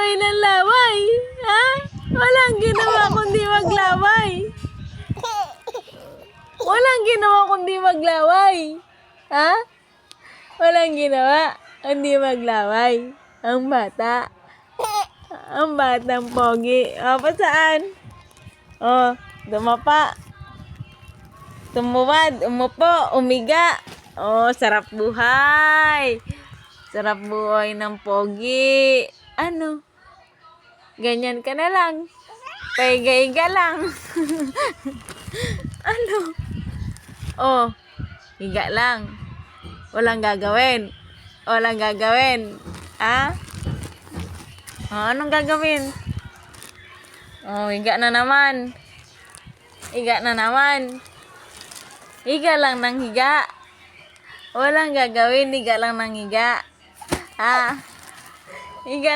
maglaway ng laway? Ha? Walang ginawa kundi maglaway. Walang ginawa kundi maglaway. Ha? Walang ginawa kundi maglaway. Ang bata. Ang batang pogi. O, pa saan? O, dumapa. Tumuwad, umupo, umiga. O, sarap buhay. Sarap buhay ng pogi. Ano? Ganyan ka na lang. Paiga-iga lang. Ano? Oh, higa lang. Walang gagawin. Walang gagawin. Ha? Oh, anong gagawin? Oh, higa na naman. Higa na naman. Higa lang ng higa. Walang gagawin, higa lang ng higa. Ha? Higa